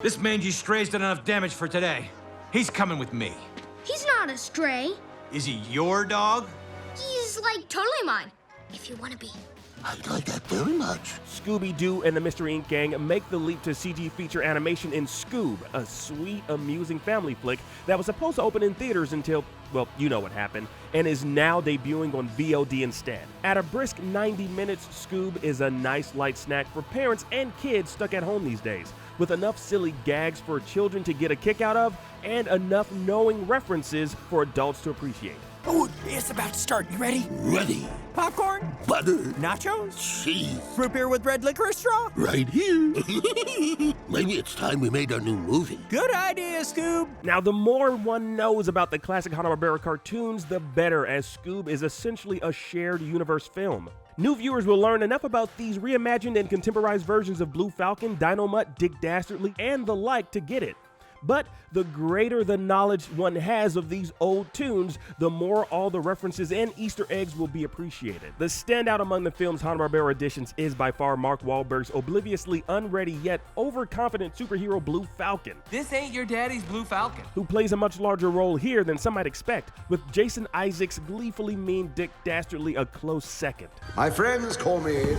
This mangy stray's done enough damage for today. He's coming with me. He's not a stray. Is he your dog? He's, like, totally mine, if you want to be. I'd like that very much. Scooby-Doo and the Mystery Inc. gang make the leap to CG feature animation in Scoob, a sweet, amusing family flick that was supposed to open in theaters until, well, you know what happened, and is now debuting on VOD instead. At a brisk 90 minutes, Scoob is a nice light snack for parents and kids stuck at home these days, with enough silly gags for children to get a kick out of, and enough knowing references for adults to appreciate. Oh, it's about to start. You ready? Ready. Popcorn? Butter. Nachos? Cheese. Root beer with red licorice straw? Right here. Maybe it's time we made our new movie. Good idea, Scoob. Now, the more one knows about the classic Hanna-Barbera cartoons, the better, as Scoob is essentially a shared universe film. New viewers will learn enough about these reimagined and contemporized versions of Blue Falcon, Dynomutt, Dick Dastardly, and the like to get it. But the greater the knowledge one has of these old tunes, the more all the references and Easter eggs will be appreciated. The standout among the film's Hanna-Barbera editions is by far Mark Wahlberg's obliviously unready yet overconfident superhero Blue Falcon. This ain't your daddy's Blue Falcon. Who plays a much larger role here than some might expect, with Jason Isaacs' gleefully mean Dick Dastardly a close second. My friends call me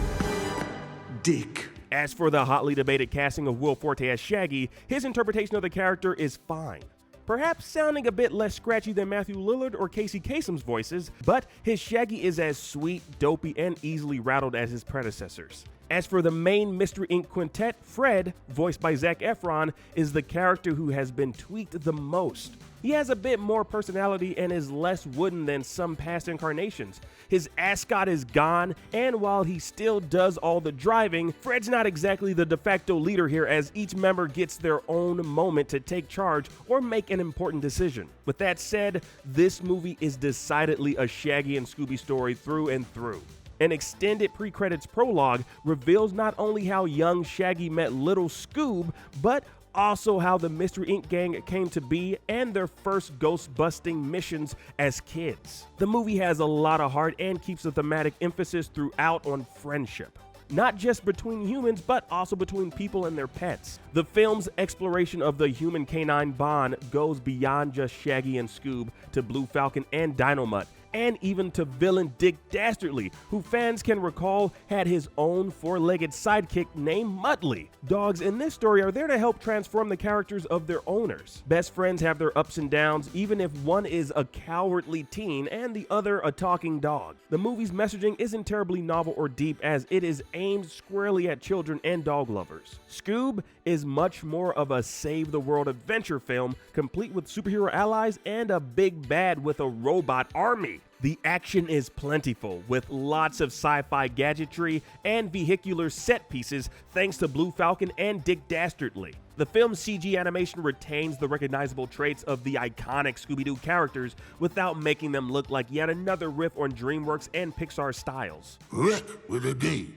Dick. As for the hotly debated casting of Will Forte as Shaggy, his interpretation of the character is fine. Perhaps sounding a bit less scratchy than Matthew Lillard or Casey Kasem's voices, but his Shaggy is as sweet, dopey, and easily rattled as his predecessors. As for the main Mystery Inc. quintet, Fred, voiced by Zac Efron, is the character who has been tweaked the most. He has a bit more personality and is less wooden than some past incarnations. His ascot is gone, and while he still does all the driving, Fred's not exactly the de facto leader here, as each member gets their own moment to take charge or make an important decision. With that said, this movie is decidedly a Shaggy and Scooby story through and through. An extended pre-credits prologue reveals not only how young Shaggy met little Scoob, but also how the Mystery Inc. gang came to be and their first ghost-busting missions as kids. The movie has a lot of heart and keeps the thematic emphasis throughout on friendship. Not just between humans, but also between people and their pets. The film's exploration of the human-canine bond goes beyond just Shaggy and Scoob to Blue Falcon and Dynomutt, and even to villain Dick Dastardly, who fans can recall had his own four-legged sidekick named Muttley. Dogs in this story are there to help transform the characters of their owners. Best friends have their ups and downs, even if one is a cowardly teen and the other a talking dog. The movie's messaging isn't terribly novel or deep, as it is aimed squarely at children and dog lovers. Scoob is much more of a save-the-world adventure film, complete with superhero allies and a big bad with a robot army. The action is plentiful, with lots of sci-fi gadgetry and vehicular set pieces thanks to Blue Falcon and Dick Dastardly. The film's CG animation retains the recognizable traits of the iconic Scooby-Doo characters without making them look like yet another riff on DreamWorks and Pixar styles. Rick with a D.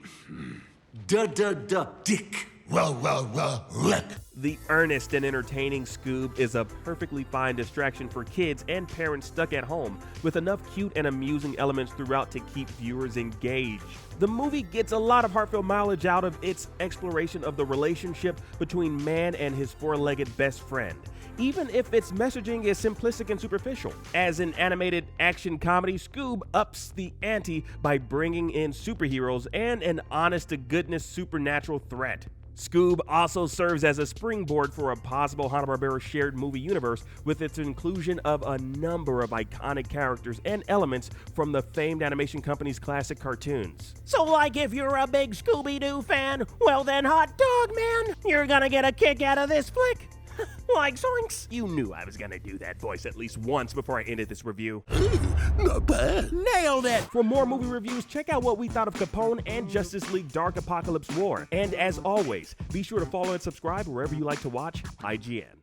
Dick. Rick. The earnest and entertaining Scoob is a perfectly fine distraction for kids and parents stuck at home, with enough cute and amusing elements throughout to keep viewers engaged. The movie gets a lot of heartfelt mileage out of its exploration of the relationship between man and his four-legged best friend, even if its messaging is simplistic and superficial. As an animated action comedy, Scoob ups the ante by bringing in superheroes and an honest-to-goodness supernatural threat. Scoob also serves as a springboard for a possible Hanna-Barbera shared movie universe, with its inclusion of a number of iconic characters and elements from the famed animation company's classic cartoons. So like if you're a big Scooby-Doo fan, well then hot dog man, you're gonna get a kick out of this flick. Like zoinks! You knew I was gonna do that voice at least once before I ended this review. Not bad. Nailed it! For more movie reviews, check out what we thought of Capone and Justice League Dark Apocalypse War. And as always, be sure to follow and subscribe wherever you like to watch IGN.